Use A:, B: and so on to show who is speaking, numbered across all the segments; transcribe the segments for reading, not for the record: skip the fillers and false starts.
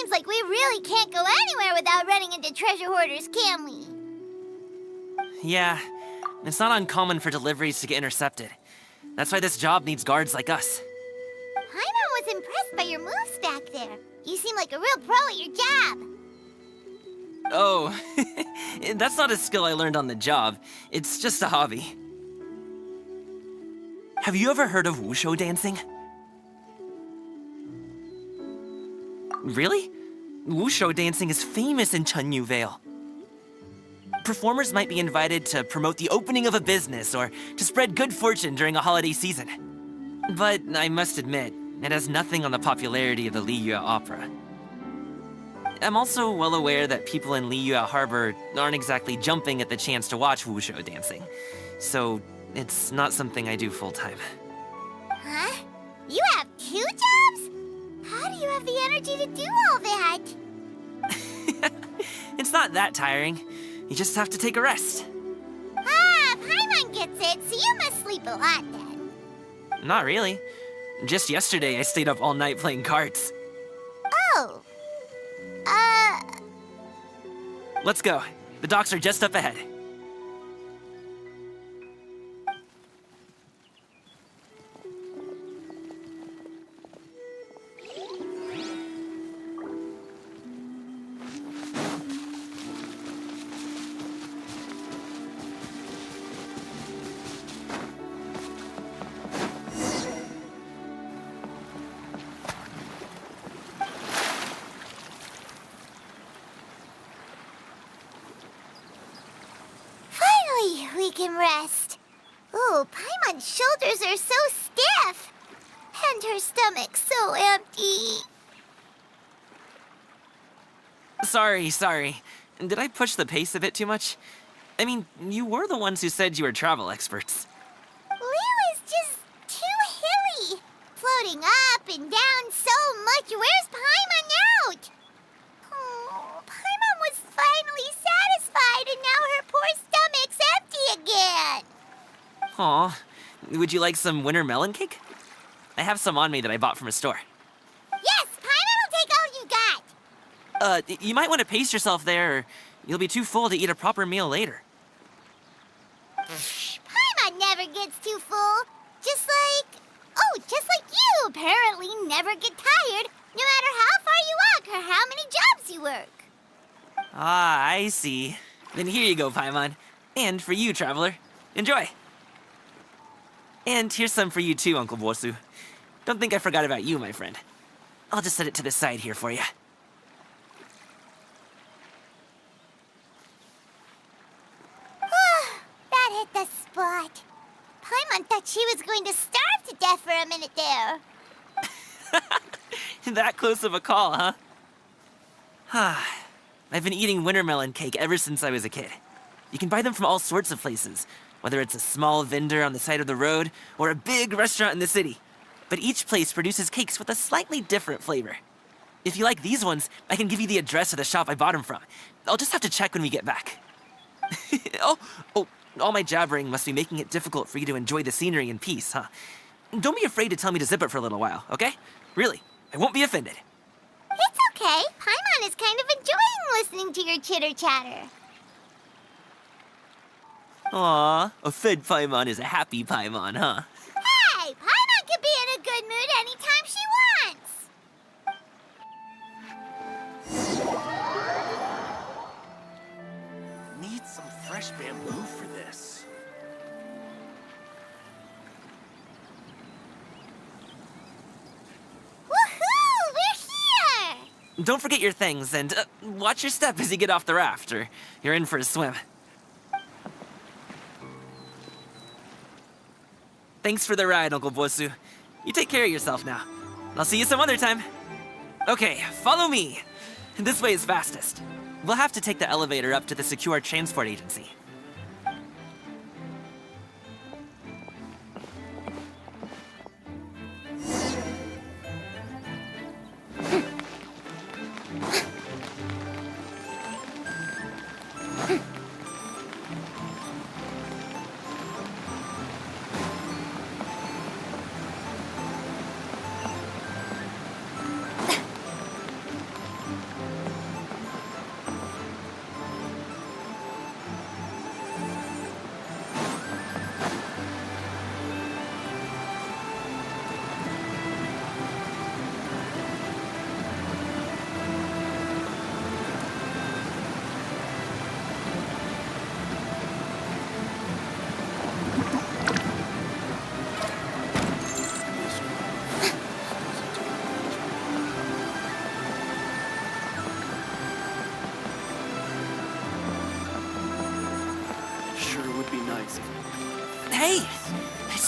A: Seems like we really can't go anywhere without running into treasure hoarders, can we?
B: Yeah, it's not uncommon for deliveries to get intercepted. That's why this job needs guards like us.
A: Paimon was impressed by your moves back there. You seem like a real pro at your job.
B: Oh, that's not a skill I learned on the job. It's just a hobby. Have you ever heard of wushu dancing? Really? Wushu dancing is famous in Chunyu Vale. Performers might be invited to promote the opening of a business or to spread good fortune during a holiday season. But I must admit, it has nothing on the popularity of the Liyue Opera. I'm also well aware that people in Liyue Harbor aren't exactly jumping at the chance to watch wushu dancing, so it's not something I do full-time.
A: Huh? You have 2 jobs? How do you have the energy to do all that?
B: It's not that tiring. You just have to take a rest.
A: Ah, Paimon gets it, so you must sleep a lot then.
B: Not really. Just yesterday, I stayed up all night playing cards.
A: Oh.
B: Let's go. The docks are just up ahead.
A: Finally, we can rest. Ooh, Paimon's shoulders are so stiff. And her stomach so empty.
B: Sorry. Did I push the pace a bit too much? I mean, you were the ones who said you were travel experts.
A: Liyue is just too hilly. Floating up and down so much. Where's Paimon out? Oh, Paimon was finally satisfied and now her poor stomach's empty again.
B: Aw, would you like some winter melon cake? I have some on me that I bought from a store.
A: Yes, Paimon will take all you got.
B: You might want to pace yourself there, or you'll be too full to eat a proper meal later.
A: Paimon never gets too full. Just like you apparently never get tired, no matter how far you walk or how many jobs you work.
B: Ah, I see. Then here you go, Paimon. And for you, traveler. Enjoy. And here's some for you too, Uncle Bosu. Don't think I forgot about you, my friend. I'll just set it to the side here for you.
A: That hit the spot. Paimon thought she was going to starve to death for a minute there.
B: That close of a call, huh? I've been eating winter melon cake ever since I was a kid. You can buy them from all sorts of places, whether it's a small vendor on the side of the road or a big restaurant in the city. But each place produces cakes with a slightly different flavor. If you like these ones, I can give you the address of the shop I bought them from. I'll just have to check when we get back. Oh, all my jabbering must be making it difficult for you to enjoy the scenery in peace, huh? Don't be afraid to tell me to zip it for a little while, okay? Really, I won't be offended.
A: It's okay. Paimon is kind of enjoying listening to your chitter-chatter.
B: Aw, a fed Paimon is a happy Paimon, huh?
A: Hey, Paimon can be in a good mood anytime she wants.
C: Need some fresh bamboo for this.
A: Woohoo! We're here!
B: Don't forget your things, and watch your step as you get off the raft, or you're in for a swim. Thanks for the ride, Uncle Bosu. You take care of yourself now. I'll see you some other time. Okay, follow me. This way is fastest. We'll have to take the elevator up to the secure transport agency.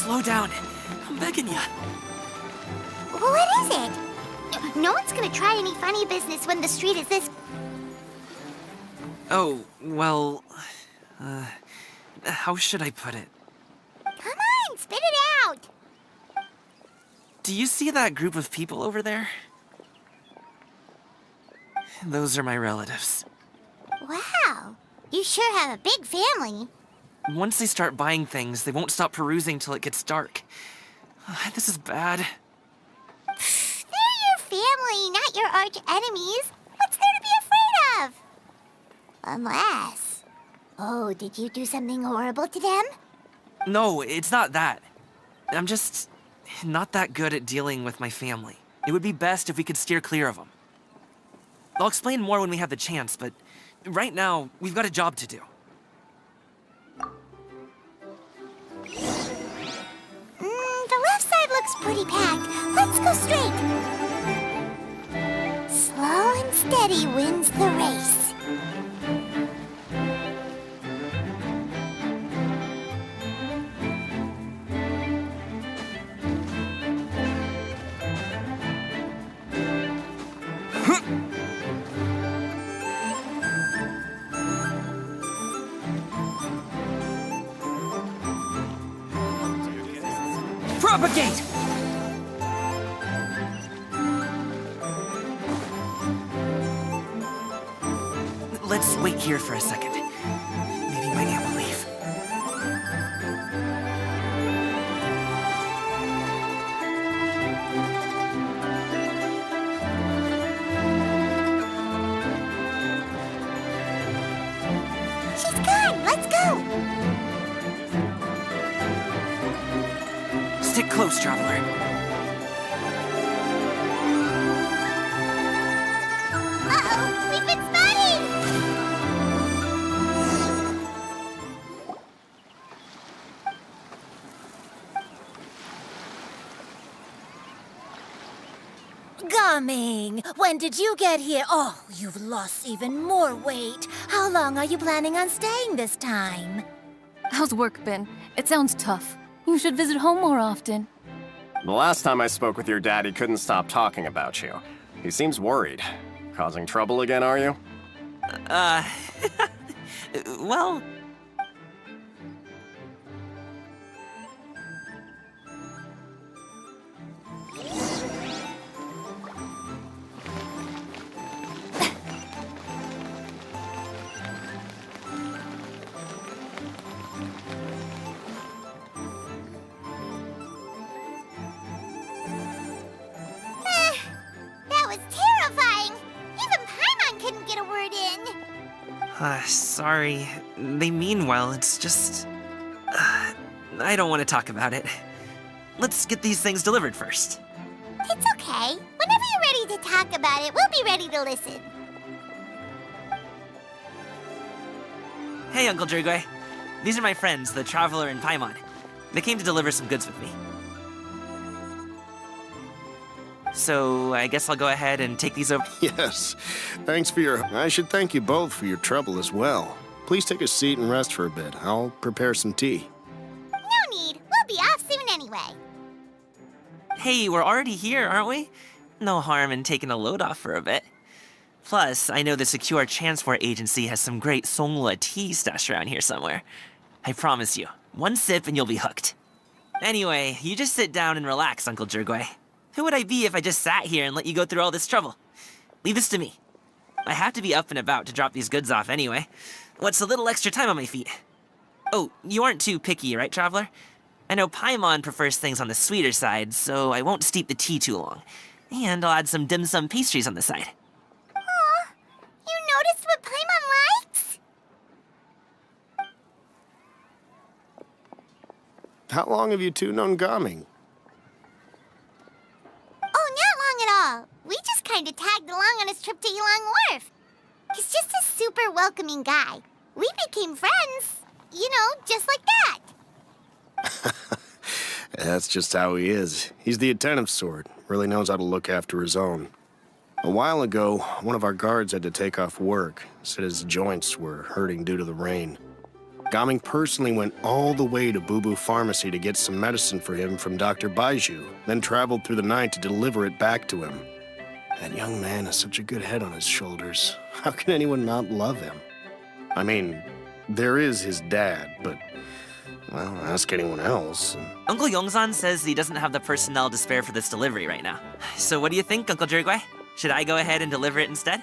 B: slow down. I'm begging you.
A: What is it? No one's gonna try any funny business when the street is this.
B: Oh, well... how should I put it?
A: Come on, spit it out!
B: Do you see that group of people over there? Those are my relatives.
A: Wow, you sure have a big family.
B: Once they start buying things, they won't stop perusing till it gets dark. This is bad.
A: They're your family, not your arch enemies. What's there to be afraid of? Unless... Oh, did you do something horrible to them?
B: No, it's not that. I'm just not that good at dealing with my family. It would be best if we could steer clear of them. I'll explain more when we have the chance, but right now, we've got a job to do.
A: The left side looks pretty packed. Let's go straight. Slow and steady wins the race.
B: Propagate! Let's wait here for a second. Maybe my aunt will leave.
A: She's gone. Let's go.
B: Stick close, traveler.
A: Uh-oh, we've been spotted!
D: Coming! When did you get here? Oh, you've lost even more weight. How long are you planning on staying this time?
E: How's work been? It sounds tough. You should visit home more often.
F: The last time I spoke with your dad, he couldn't stop talking about you. He seems worried. Causing trouble again, are you?
B: Well...
A: That was terrifying. Even Paimon couldn't get a word in.
B: sorry. They mean well, it's just... I don't want to talk about it. Let's get these things delivered first.
A: It's okay. Whenever you're ready to talk about it, we'll be ready to listen.
B: Hey, Uncle Drugway. These are my friends, the Traveler and Paimon. They came to deliver some goods with me. So, I guess I'll go ahead and take these over.
G: Yes. Thanks for your... I should thank you both for your trouble as well. Please take a seat and rest for a bit. I'll prepare some tea.
A: No need. We'll be off soon anyway.
B: Hey, we're already here, aren't we? No harm in taking a load off for a bit. Plus, I know the Secure Transport Agency has some great Songhua tea stashed around here somewhere. I promise you, one sip and you'll be hooked. Anyway, you just sit down and relax, Uncle Drugway. Who would I be if I just sat here and let you go through all this trouble? Leave this to me. I have to be up and about to drop these goods off anyway. What's a little extra time on my feet? Oh, you aren't too picky, right, Traveler? I know Paimon prefers things on the sweeter side, so I won't steep the tea too long. And I'll add some dim sum pastries on the side.
A: Aw, you noticed what Paimon likes?
G: How long have you two known Gaming?
A: Oh, not long at all. We just kind of tagged along on his trip to Yulong Wharf. He's just a super welcoming guy. We became friends, you know, just like that.
G: That's just how he is. He's the attentive sort. Really knows how to look after his own. A while ago, one of our guards had to take off work. Said his joints were hurting due to the rain. Gaming personally went all the way to Boo Boo Pharmacy to get some medicine for him from Dr. Baiju, then traveled through the night to deliver it back to him. That young man has such a good head on his shoulders. How can anyone not love him? I mean, there is his dad, but, well, ask anyone else.
B: Uncle Yongsan says he doesn't have the personnel to spare for this delivery right now. So what do you think, Uncle Jirgui? Should I go ahead and deliver it instead?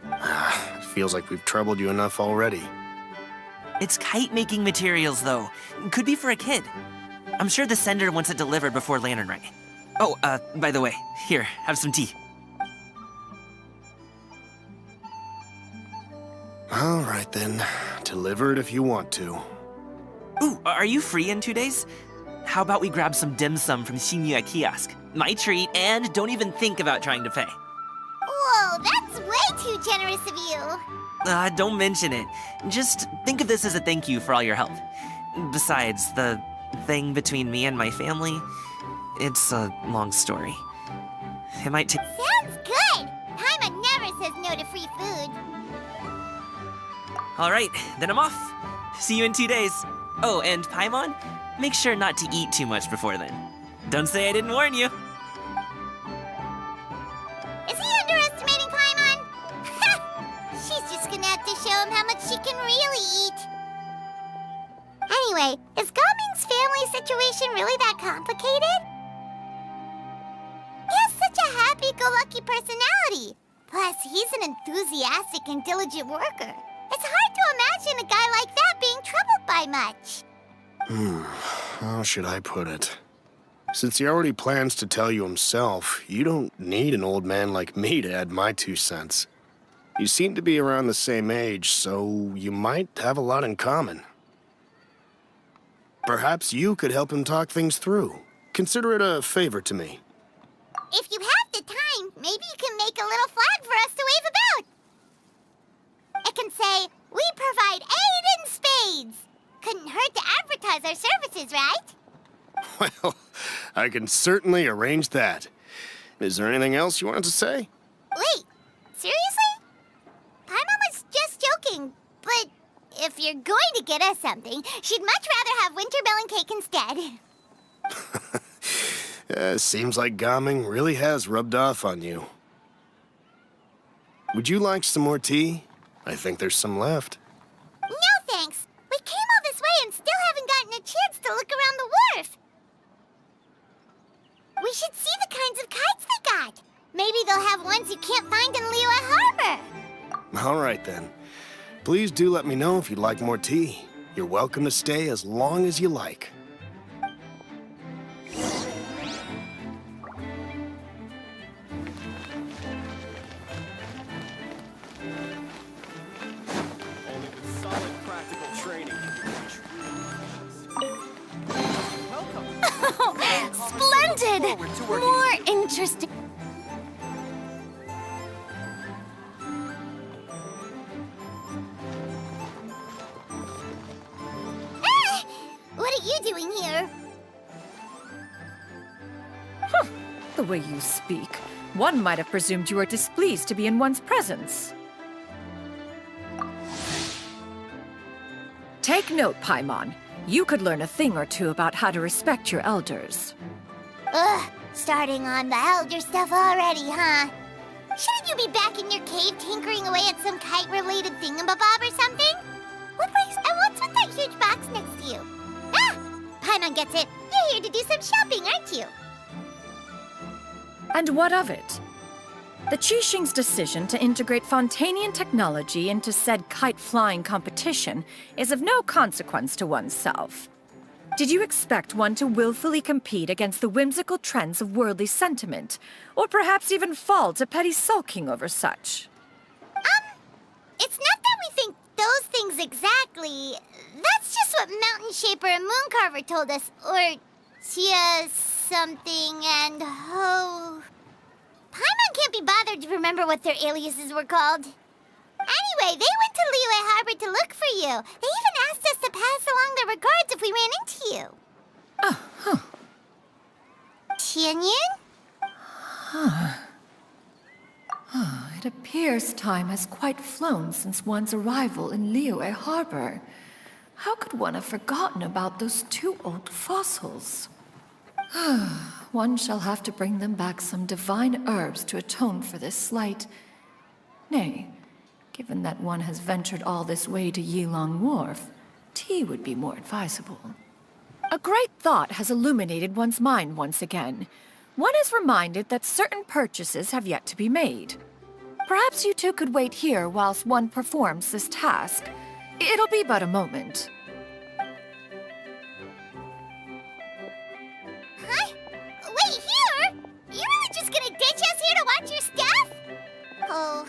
G: It feels like we've troubled you enough already.
B: It's kite-making materials, though. Could be for a kid. I'm sure the sender wants it delivered before Lantern Rite. Oh, by the way, here, have some tea.
G: All right, then. Deliver it if you want to.
B: Ooh, are you free in 2 days? How about we grab some dim sum from Shinya Kiosk? My treat, and don't even think about trying to pay.
A: Whoa, that's way too generous of you.
B: Don't mention it. Just think of this as a thank you for all your help. Besides, the thing between me and my family, it's a long story. It might take...
A: Sounds good. Paimon never says no to free food.
B: All right, then I'm off. See you in 2 days. Oh, and Paimon, make sure not to eat too much before then. Don't say I didn't warn you.
A: Is he underestimating Paimon? She's just gonna have to show him how much she can really eat. Anyway, is Gaming's family situation really that complicated? He has such a happy-go-lucky personality. Plus, he's an enthusiastic and diligent worker. It's hard to imagine a guy like that being troubled by much.
G: How should I put it? Since he already plans to tell you himself, you don't need an old man like me to add my 2 cents. You seem to be around the same age, so you might have a lot in common. Perhaps you could help him talk things through. Consider it a favor to me.
A: If you have the time, maybe you can make a little flag for us to wave about. It can say, "We provide aid in spades." Couldn't hurt to advertise our services, right?
G: Well, I can certainly arrange that. Is there anything else you wanted to say?
A: Wait, seriously? Paimon was just joking, but if you're going to get us something, she'd much rather have wintermelon cake instead.
G: Seems like Gaming really has rubbed off on you. Would you like some more tea? I think there's some left.
A: No thanks. We came all this way and still haven't gotten a chance to look around the wharf. We should see the kinds of kites they got. Maybe they'll have ones you can't find in Liyue Harbor.
G: All right, then. Please do let me know if you'd like more tea. You're welcome to stay as long as you like.
C: Only with solid practical training can you truly. Welcome.
E: Splendid!
C: Forward to working.
E: More interesting.
A: Ah! What are you doing here?
H: The way you speak, one might have presumed you were displeased to be in one's presence. Take note, Paimon. You could learn a thing or two about how to respect your elders.
A: Ugh, starting on the elder stuff already, huh? Shouldn't you be back in your cave tinkering away at some kite-related thingamabob or something? What's with that huge box next to you? Ah! Paimon gets it. You're here to do some shopping, aren't you?
H: And what of it? The Qixing's decision to integrate Fontanian technology into said kite-flying competition is of no consequence to oneself. Did you expect one to willfully compete against the whimsical trends of worldly sentiment, or perhaps even fall to petty sulking over such?
A: It's not that we think those things exactly. That's just what Mountain Shaper and Mooncarver told us. Or Tia something and Ho. Paimon can't be bothered to remember what their aliases were called. Anyway, they went to Liyue Harbor to look for you. They even asked us to pass along their regards if we ran into you.
H: Oh,
A: Tianyin?
H: It appears time has quite flown since one's arrival in Liyue Harbor. How could one have forgotten about those two old fossils? One shall have to bring them back some divine herbs to atone for this slight. Nay, given that one has ventured all this way to Yilong Wharf, tea would be more advisable. A great thought has illuminated one's mind once again. One is reminded that certain purchases have yet to be made. Perhaps you two could wait here whilst one performs this task. It'll be but a moment.
A: Huh? Wait, here? You really just gonna ditch us here to watch your stuff? Oh,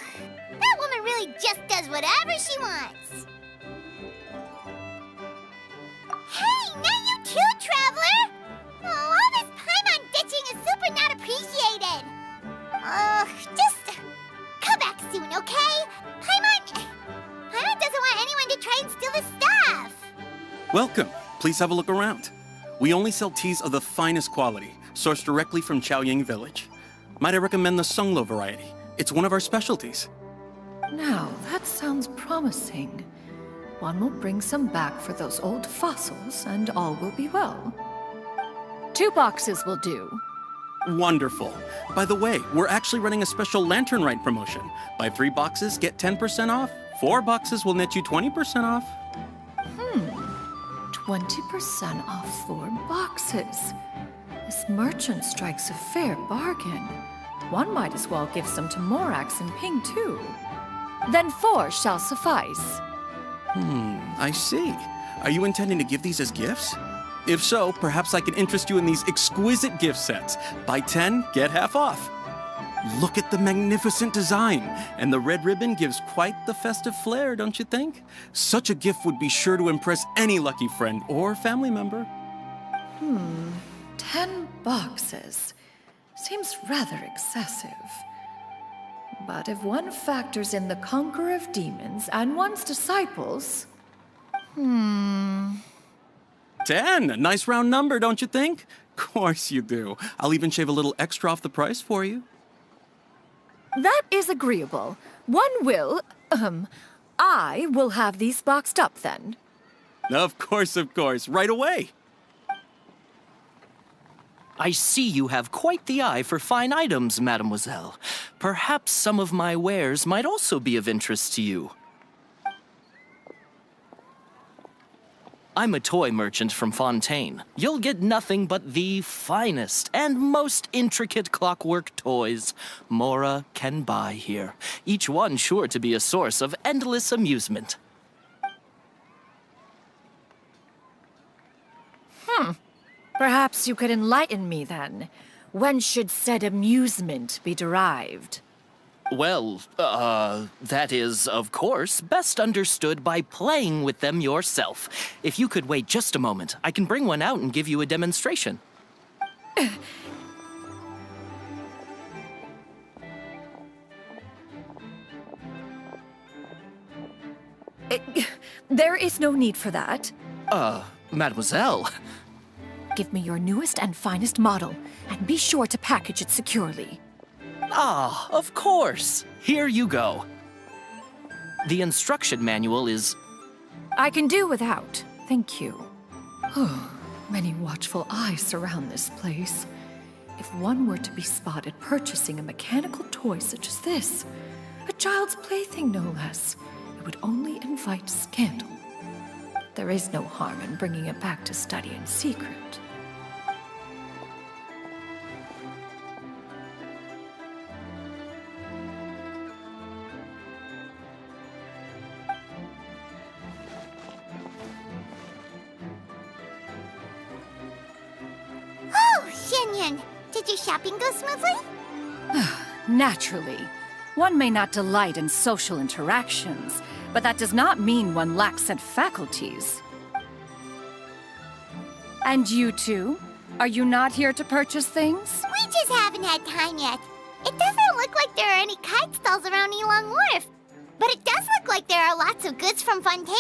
A: that woman really just does whatever she wants. Hey, not you too, Traveler! Oh, all this Paimon ditching is super not appreciated. Just come back soon, okay? Paimon doesn't want anyone to try and steal his stuff.
I: Welcome. Please have a look around. We only sell teas of the finest quality, sourced directly from Chaoying Village. Might I recommend the Sunglo variety? It's one of our specialties.
H: Now, that sounds promising. One will bring some back for those old fossils, and all will be well.
E: 2 boxes will do.
I: Wonderful. By the way, we're actually running a special Lantern Rite promotion. Buy 3 boxes, get 10% off. 4 boxes will net you 20% off.
H: 20% off 4 boxes. This merchant strikes a fair bargain. One might as well give some to Morax and Ping, too. Then 4 shall suffice.
I: I see. Are you intending to give these as gifts? If so, perhaps I can interest you in these exquisite gift sets. Buy 10, get half off. Look at the magnificent design, and the red ribbon gives quite the festive flair, don't you think? Such a gift would be sure to impress any lucky friend or family member.
H: 10 boxes. Seems rather excessive. But if one factors in the conqueror of demons and one's disciples...
I: 10! A nice round number, don't you think? Course you do. I'll even shave a little extra off the price for you.
H: That is agreeable. I will have these boxed up then.
I: Of course, right away.
J: I see you have quite the eye for fine items, mademoiselle. Perhaps some of my wares might also be of interest to you. I'm a toy merchant from Fontaine. You'll get nothing but the finest and most intricate clockwork toys Mora can buy here. Each one sure to be a source of endless amusement.
H: Perhaps you could enlighten me then. When should said amusement be derived?
J: Well, that is, of course, best understood by playing with them yourself. If you could wait just a moment, I can bring one out and give you a demonstration.
H: There is no need for that.
J: Mademoiselle.
H: Give me your newest and finest model, and be sure to package it securely.
J: Ah, of course. Here you go. The instruction manual is...
H: I can do without, thank you. Many watchful eyes surround this place. If one were to be spotted purchasing a mechanical toy such as this, a child's plaything no less, it would only invite scandal. There is no harm in bringing it back to study in secret.
A: Oh, Shenyan, did your shopping go smoothly?
E: Naturally. One may not delight in social interactions, but that does not mean one lacks said faculties. And you two? Are you not here to purchase things?
A: We just haven't had time yet. It doesn't look like there are any kite stalls around Yilong Wharf, but it does look like there are lots of goods from Fontaine.